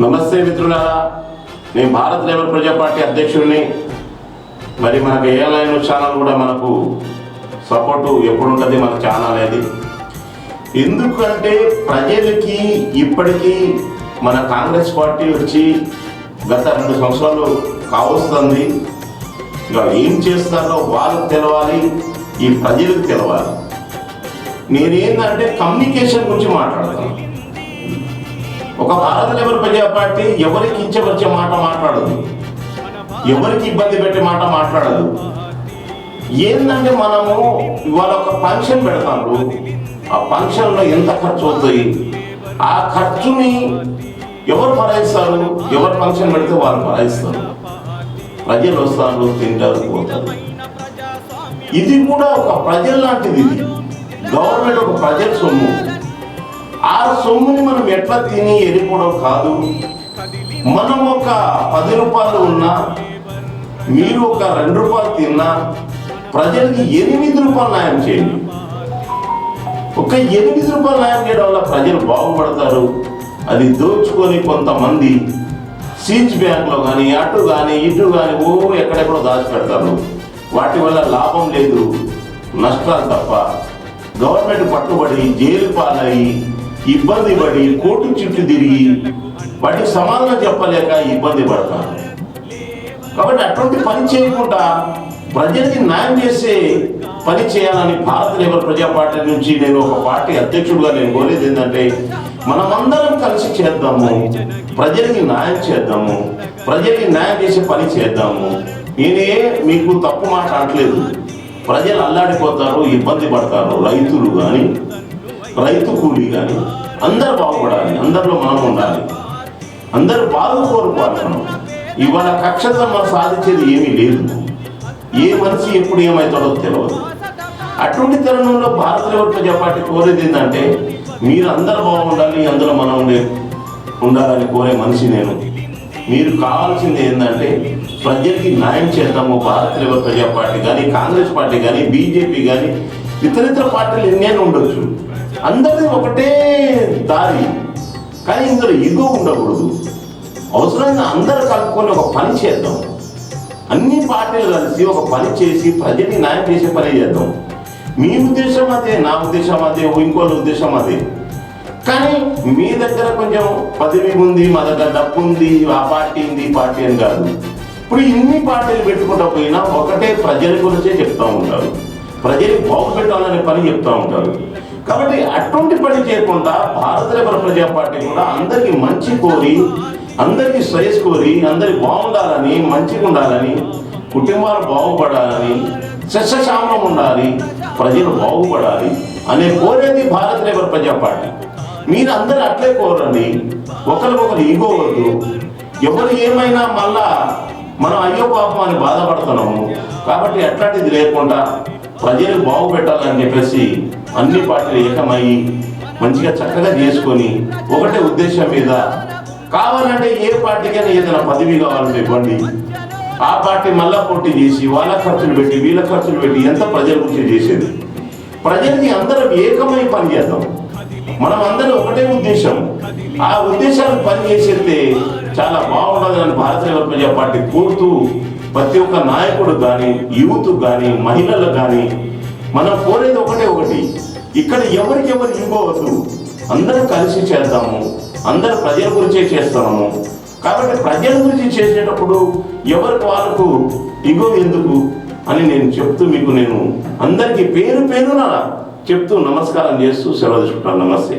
నమస్తే మిత్రులారా, నేను భారత లేబర్ ప్రజా పార్టీ అధ్యక్షుడిని. మరి మనకు ఏలైన్ ఛానల్ కూడా మనకు సపోర్టు ఎప్పుడు ఉంటుంది మన ఛానల్ అనేది. ఎందుకంటే ప్రజలకి ఇప్పటికీ మన కాంగ్రెస్ పార్టీ వచ్చి గత 2 సంవత్సరాలు కావస్తుంది. ఇంకా ఏం చేస్తారో వాళ్ళకి తెలవాలి, ఈ ప్రజలకు తెలవాలి. నేనేంటంటే కమ్యూనికేషన్ గురించి మాట్లాడతాను. ఒక భారత లేబర్ ప్రజా పార్టీ ఎవరికి కించపరిచే మాట మాట్లాడదు, ఎవరికి ఇబ్బంది పెట్టే మాట మాట్లాడదు. ఏంటంటే మనము ఇవాళ ఒక ఫంక్షన్ పెడతాము, ఆ ఫంక్షన్లో ఎంత ఖర్చు అవుతాయి, ఆ ఖర్చుని ఎవరు భరాయిస్తారు, ఎవరు ఫంక్షన్ పెడితే వాళ్ళు భరాయిస్తారు. ప్రజలు వస్తారు, తింటారు, పోతారు. ఇది కూడా ఒక ప్రజల లాంటిది. ఇది గవర్నమెంట్ ఒక ప్రజల సొమ్ము. ఆ సొమ్ముని మనం ఎట్లా తిని వెళ్ళిపోవడం కాదు. మనం ఒక 10 రూపాయలు ఉన్నా, మీరు ఒక 2 రూపాయలు తిన్నా, ప్రజలకి 8 రూపాయలు న్యాయం చేయండి. ఒక 8 రూపాయలు న్యాయం చేయడం వల్ల ప్రజలు బాగుపడతారు. అది దోచుకొని కొంతమంది సీజ్ బ్యాంక్లో కానీ అటు కానీ ఇటు కానీ ఎక్కడెక్కడో దాచిపెడతారు. వాటి వల్ల లాభం లేదు, నష్టాలు తప్ప. గవర్నమెంట్ పట్టుబడి జైలు పాలయ్యి ఇబ్బంది పడి కోర్టు చుట్టూ తిరిగి వాటికి సమాధానం చెప్పలేక ఇబ్బంది పడతారు. కాబట్టి అటువంటి పని చేయకుండా ప్రజలకి న్యాయం చేసే పని చేయాలని భారత లేబర్ ప్రజా పార్టీ నుంచి నేను ఒక పార్టీ అధ్యక్షుడిగా నేను కోరేది ఏంటంటే, మనమందరం కలిసి చేద్దాము, ప్రజలకి న్యాయం చేద్దాము, ప్రజలకి న్యాయం చేసే పని చేద్దాము. నేనే మీకు తప్పు మాట అనట్లేదు. ప్రజలు అల్లాడిపోతారు, ఇబ్బంది పడతారు. రైతులు కానీ రైతు కూలీ కానీ అందరు బాగుపడాలి, అందరిలో మనం ఉండాలి, అందరూ బాగు కోరుకోవాలి. మనం ఇవాళ కక్షతో మనం సాధించేది ఏమీ లేదు. ఏ మనిషి ఎప్పుడు ఏమవుతాడో తెలియదు. అటువంటి తరుణంలో భారత లేబర్ ప్రజా పార్టీ కోరేది ఏంటంటే, మీరు అందరూ బాగుండాలి, అందులో మనం ఉండాలని కోరే మనిషి నేను. మీరు కావాల్సింది ఏంటంటే ప్రజలకి న్యాయం చేద్దాము. భారత లేబర్ ప్రజా పార్టీ కానీ కాంగ్రెస్ పార్టీ కానీ బీజేపీ కానీ ఇతర పార్టీలు ఎన్నైనా ఉండొచ్చు, అందరిది ఒకటే దారి. కానీ ఇందులో ఇగో ఉండకూడదు. అవసరమైన అందరూ కలుపుకొని ఒక పని చేద్దాం. అన్ని పార్టీలు కలిసి ఒక పని చేసి ప్రజల్ని న్యాయం చేసే పని చేద్దాం. మీ ఉద్దేశం అదే, నా ఉద్దేశం అదే, ఇంకోళ్ళ ఉద్దేశం అదే. కానీ మీ దగ్గర కొంచెం పదవి ఉంది, మా దగ్గర డబ్బు ఉంది, ఆ పార్టీ ఉంది, ఈ పార్టీ అని కాదు. ఇప్పుడు ఇన్ని పార్టీలు పెట్టుకుంటా పోయినా ఒకటే ప్రజల గురించే చెప్తూ ఉంటారు, ప్రజలకు బాగుపెట్టాలనే పని చెప్తూ ఉంటారు. కాబట్టి అటువంటి పని చేయకుండా భారత లేబర్ ప్రజా పార్టీ కూడా అందరికీ మంచి కోరి, అందరికీ శ్రేయస్ కోరి, అందరికి బాగుండాలని, మంచిగా ఉండాలని, కుటుంబాలు బాగుపడాలని, సస్యశ్యామలం ఉండాలి, ప్రజలు బాగుపడాలి అనే కోరేది భారత లేబర్ ప్రజా పార్టీ. మీరు అందరూ అట్లే కోరండి. ఒకరికొకరు ఈగో వద్దు. ఎవరు ఏమైనా మళ్ళా మనం అయ్యో పాపం అని బాధపడుతున్నాము. కాబట్టి అట్లాంటిది లేకుండా ప్రజలు బాగుపెట్టాలని చెప్పేసి అన్ని పార్టీలు ఏకమయ్యి మంచిగా చక్కగా చేసుకొని ఒకటే ఉద్దేశం మీద, కావాలంటే ఏ పార్టీకైనా ఏదైనా పదవి కావాలని ఇవ్వండి. ఆ పార్టీ మళ్ళా పోటీ చేసి వాళ్ళ ఖర్చులు పెట్టి వీళ్ళ ఖర్చులు పెట్టి ఎంత ప్రజల గురించి చేసేది. ప్రజలకి అందరం ఏకమై పని చేద్దాం. మనం అందరం ఒకటే ఉద్దేశం, ఆ ఉద్దేశాలకు పని చేసేస్తే చాలా బాగుంటుందని భారత లేబర్ ప్రజా పార్టీ కోరుతూ, ప్రతి ఒక్క నాయకుడు కానీ, యూత్ కానీ, మహిళలకు కానీ మనం కోరేది ఒకటి. ఇక్కడ ఎవరికెవరు ఇవ్వవద్దు, అందరూ కలిసి చేద్దాము. అందరూ ప్రజల గురించే చేస్తున్నాము. కాబట్టి ప్రజల గురించి చేసేటప్పుడు ఎవరికి వాళ్ళకు ఇగో ఎందుకు అని నేను చెప్తూ, మీకు నేను అందరికీ పేరు పేరున చెప్తూ నమస్కారం చేస్తూ సెలవు తీసుకుంటాను. నమస్తే.